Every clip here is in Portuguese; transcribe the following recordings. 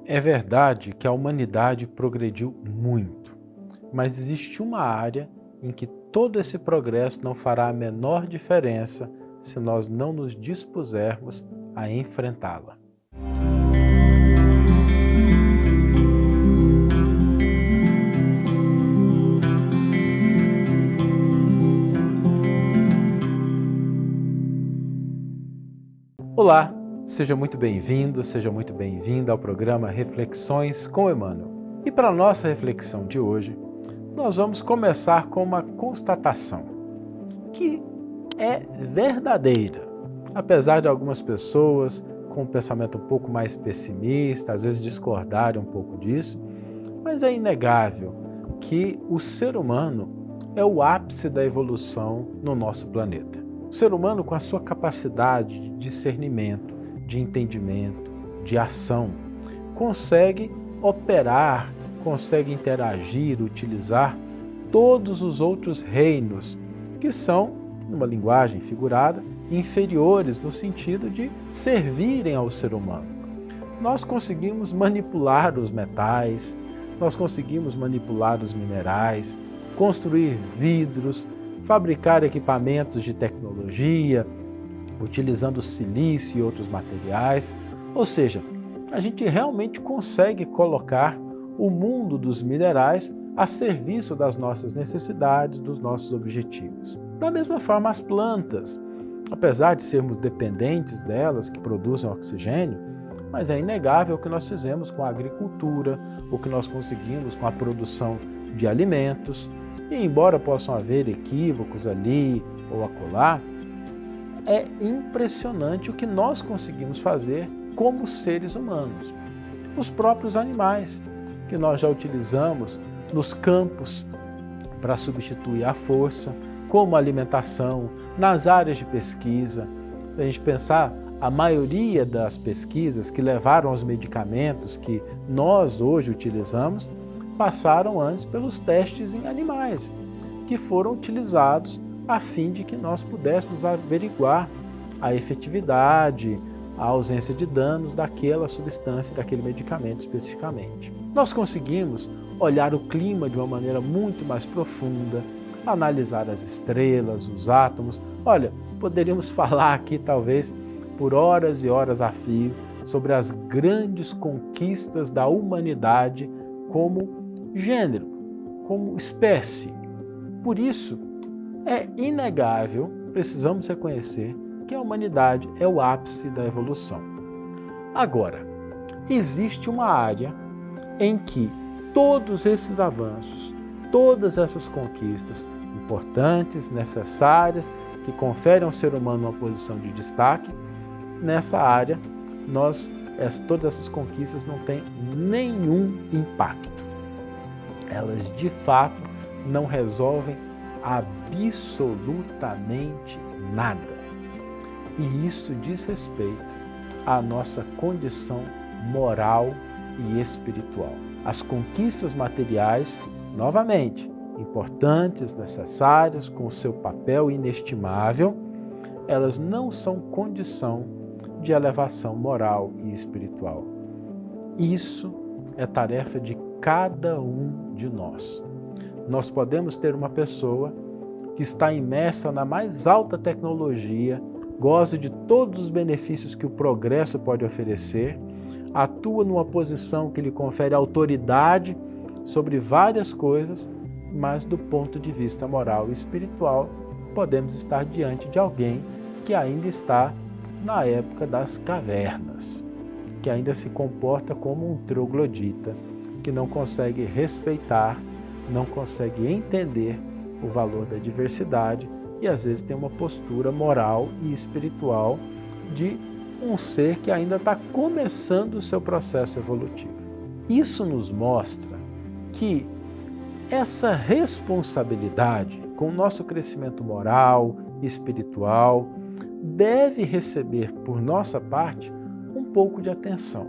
É verdade que a humanidade progrediu muito, mas existe uma área em que todo esse progresso não fará a menor diferença se nós não nos dispusermos a enfrentá-la. Olá, seja muito bem-vindo, seja muito bem-vinda ao programa Reflexões com Emmanuel. E para a nossa reflexão de hoje, nós vamos começar com uma constatação que é verdadeira, apesar de algumas pessoas com um pensamento um pouco mais pessimista, às vezes discordarem um pouco disso, mas é inegável que o ser humano é o ápice da evolução no nosso planeta. O ser humano, com a sua capacidade de discernimento, de entendimento, de ação, consegue operar, consegue interagir, utilizar todos os outros reinos que são, numa linguagem figurada, inferiores no sentido de servirem ao ser humano. Nós conseguimos manipular os metais, nós conseguimos manipular os minerais, construir vidros, fabricar equipamentos de tecnologia, utilizando silício e outros materiais. Ou seja, a gente realmente consegue colocar o mundo dos minerais a serviço das nossas necessidades, dos nossos objetivos. Da mesma forma, as plantas, apesar de sermos dependentes delas, que produzem oxigênio, mas é inegável o que nós fizemos com a agricultura, o que nós conseguimos com a produção de alimentos. E embora possam haver equívocos ali ou acolá, é impressionante o que nós conseguimos fazer como seres humanos. Os próprios animais, que nós já utilizamos nos campos para substituir a força, como alimentação, nas áreas de pesquisa. Se a gente pensar, a maioria das pesquisas que levaram aos medicamentos que nós hoje utilizamos passaram antes pelos testes em animais, que foram utilizados a fim de que nós pudéssemos averiguar a efetividade, a ausência de danos daquela substância, daquele medicamento especificamente. Nós conseguimos olhar o clima de uma maneira muito mais profunda, analisar as estrelas, os átomos. Olha, poderíamos falar aqui talvez por horas e horas a fio sobre as grandes conquistas da humanidade como gênero, como espécie. Por isso, é inegável, precisamos reconhecer que a humanidade é o ápice da evolução. Agora, existe uma área em que todos esses avanços, todas essas conquistas importantes, necessárias, que conferem ao ser humano uma posição de destaque, nessa área, todas essas conquistas não têm nenhum impacto. Elas, de fato, não resolvem absolutamente nada. E isso diz respeito à nossa condição moral e espiritual. As conquistas materiais, novamente, importantes, necessárias, com o seu papel inestimável, elas não são condição de elevação moral e espiritual. Isso é tarefa de cada um de nós. Nós podemos ter uma pessoa que está imersa na mais alta tecnologia, goza de todos os benefícios que o progresso pode oferecer, atua numa posição que lhe confere autoridade sobre várias coisas, mas do ponto de vista moral e espiritual, podemos estar diante de alguém que ainda está na época das cavernas, que ainda se comporta como um troglodita, que não consegue respeitar, não consegue entender o valor da diversidade e às vezes tem uma postura moral e espiritual de um ser que ainda está começando o seu processo evolutivo. Isso nos mostra que essa responsabilidade com o nosso crescimento moral e espiritual deve receber por nossa parte um pouco de atenção.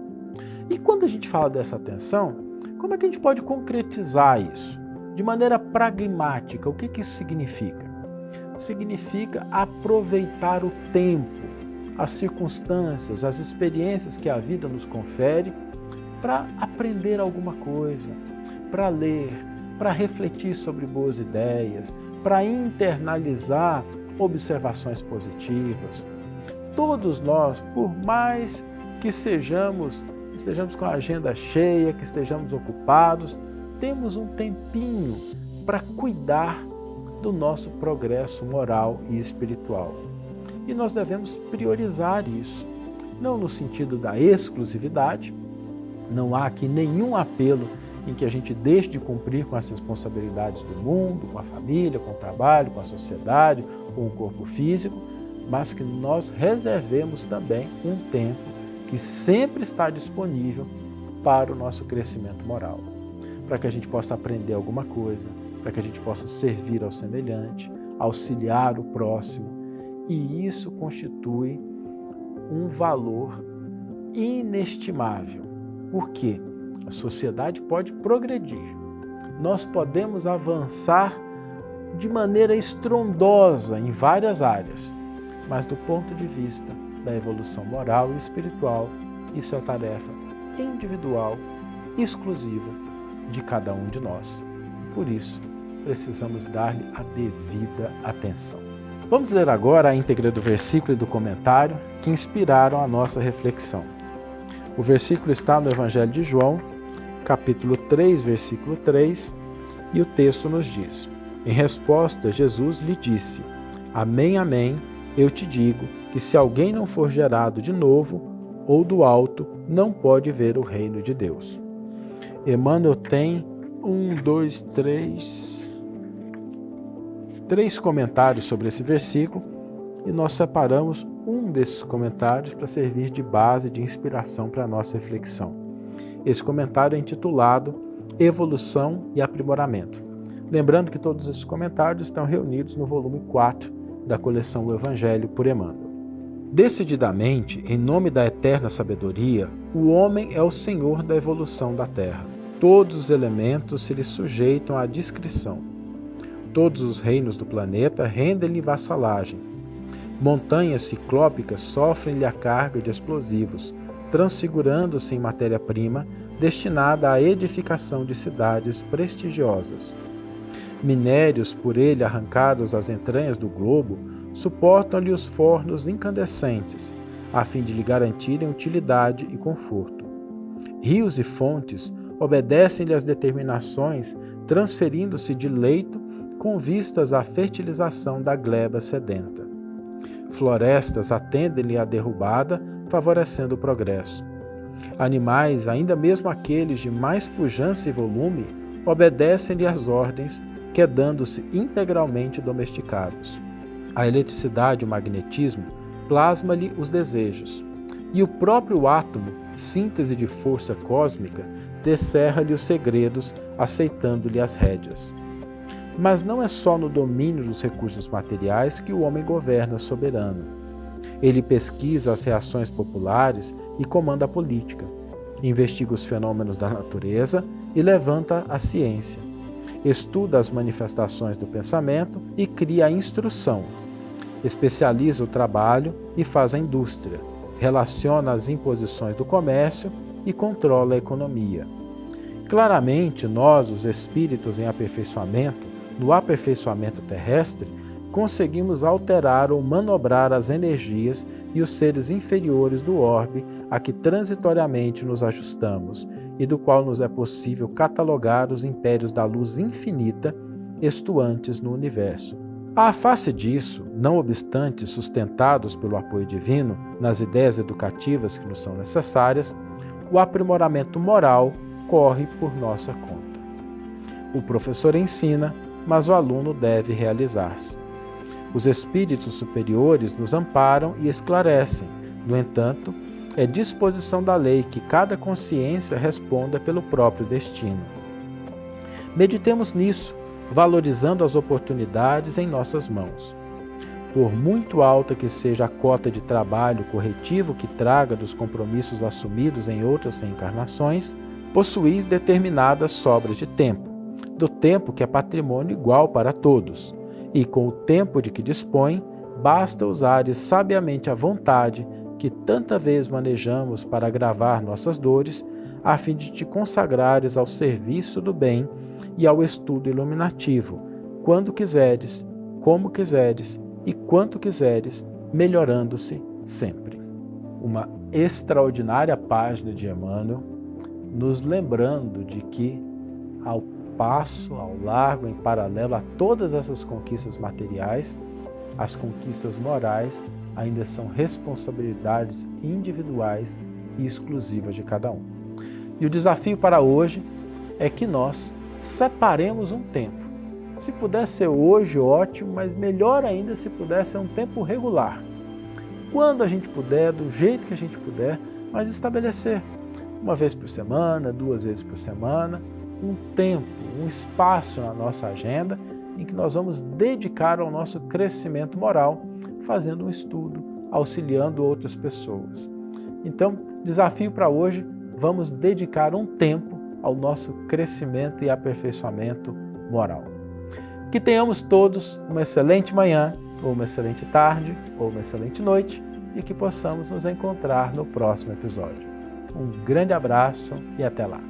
E quando a gente fala dessa atenção, como é que a gente pode concretizar isso? De maneira pragmática, o que isso significa? Significa aproveitar o tempo, as circunstâncias, as experiências que a vida nos confere para aprender alguma coisa, para ler, para refletir sobre boas ideias, para internalizar observações positivas. Todos nós, por mais que estejamos com a agenda cheia, que estejamos ocupados, temos um tempinho para cuidar do nosso progresso moral e espiritual. E nós devemos priorizar isso, não no sentido da exclusividade. Não há aqui nenhum apelo em que a gente deixe de cumprir com as responsabilidades do mundo, com a família, com o trabalho, com a sociedade, com o corpo físico, mas que nós reservemos também um tempo que sempre está disponível para o nosso crescimento moral, para que a gente possa aprender alguma coisa, para que a gente possa servir ao semelhante, auxiliar o próximo, e isso constitui um valor inestimável. Por quê? A sociedade pode progredir, nós podemos avançar de maneira estrondosa em várias áreas, mas do ponto de vista da evolução moral e espiritual, isso é tarefa individual, exclusiva de cada um de nós. Por isso, precisamos dar-lhe a devida atenção. Vamos ler agora a íntegra do versículo e do comentário que inspiraram a nossa reflexão. O versículo está no Evangelho de João, capítulo 3, versículo 3, e o texto nos diz: em resposta, Jesus lhe disse: amém, amém, eu te digo que se alguém não for gerado de novo ou do alto, não pode ver o reino de Deus. Emmanuel tem três comentários sobre esse versículo, e nós separamos um desses comentários para servir de base de inspiração para a nossa reflexão. Esse comentário é intitulado Evolução e Aprimoramento. Lembrando que todos esses comentários estão reunidos no volume 4 da coleção O Evangelho por Emmanuel. Decididamente, em nome da eterna sabedoria, o homem é o senhor da evolução da Terra. Todos os elementos se lhe sujeitam à discrição. Todos os reinos do planeta rendem-lhe vassalagem. Montanhas ciclópicas sofrem-lhe a carga de explosivos, transfigurando-se em matéria-prima destinada à edificação de cidades prestigiosas. Minérios por ele arrancados às entranhas do globo suportam-lhe os fornos incandescentes, a fim de lhe garantirem utilidade e conforto. Rios e fontes obedecem-lhe às determinações, transferindo-se de leito com vistas à fertilização da gleba sedenta. Florestas atendem-lhe à derrubada, favorecendo o progresso. Animais, ainda mesmo aqueles de mais pujança e volume, obedecem-lhe às ordens, quedando-se integralmente domesticados. A eletricidade e o magnetismo plasma-lhe os desejos, e o próprio átomo, síntese de força cósmica, descerra-lhe os segredos, aceitando-lhe as rédeas. Mas não é só no domínio dos recursos materiais que o homem governa soberano. Ele pesquisa as reações populares e comanda a política, investiga os fenômenos da natureza e levanta a ciência, estuda as manifestações do pensamento e cria a instrução, especializa o trabalho e faz a indústria, relaciona as imposições do comércio e controla a economia. Claramente, nós, os espíritos em aperfeiçoamento, no aperfeiçoamento terrestre, conseguimos alterar ou manobrar as energias e os seres inferiores do orbe a que transitoriamente nos ajustamos e do qual nos é possível catalogar os impérios da luz infinita estuantes no universo. À face disso, não obstante sustentados pelo apoio divino nas ideias educativas que nos são necessárias, o aprimoramento moral corre por nossa conta. O professor ensina, mas o aluno deve realizar-se. Os espíritos superiores nos amparam e esclarecem. No entanto, é disposição da lei que cada consciência responda pelo próprio destino. Meditemos nisso, valorizando as oportunidades em nossas mãos. Por muito alta que seja a cota de trabalho corretivo que traga dos compromissos assumidos em outras reencarnações, possuís determinadas sobras de tempo, do tempo que é patrimônio igual para todos, e com o tempo de que dispõe, basta usares sabiamente a vontade que tanta vez manejamos para agravar nossas dores, a fim de te consagrares ao serviço do bem e ao estudo iluminativo, quando quiseres, como quiseres e quanto quiseres, melhorando-se sempre. Uma extraordinária página de Emmanuel, nos lembrando de que, ao passo, ao largo, em paralelo a todas essas conquistas materiais, as conquistas morais ainda são responsabilidades individuais e exclusivas de cada um. E o desafio para hoje é que nós separemos um tempo. Se puder ser hoje, ótimo, mas melhor ainda se puder ser um tempo regular. Quando a gente puder, do jeito que a gente puder, mas estabelecer uma vez por semana, 2 vezes por semana, um tempo, um espaço na nossa agenda em que nós vamos dedicar ao nosso crescimento moral, fazendo um estudo, auxiliando outras pessoas. Então, desafio para hoje, vamos dedicar um tempo ao nosso crescimento e aperfeiçoamento moral. Que tenhamos todos uma excelente manhã, ou uma excelente tarde, ou uma excelente noite, e que possamos nos encontrar no próximo episódio. Um grande abraço e até lá!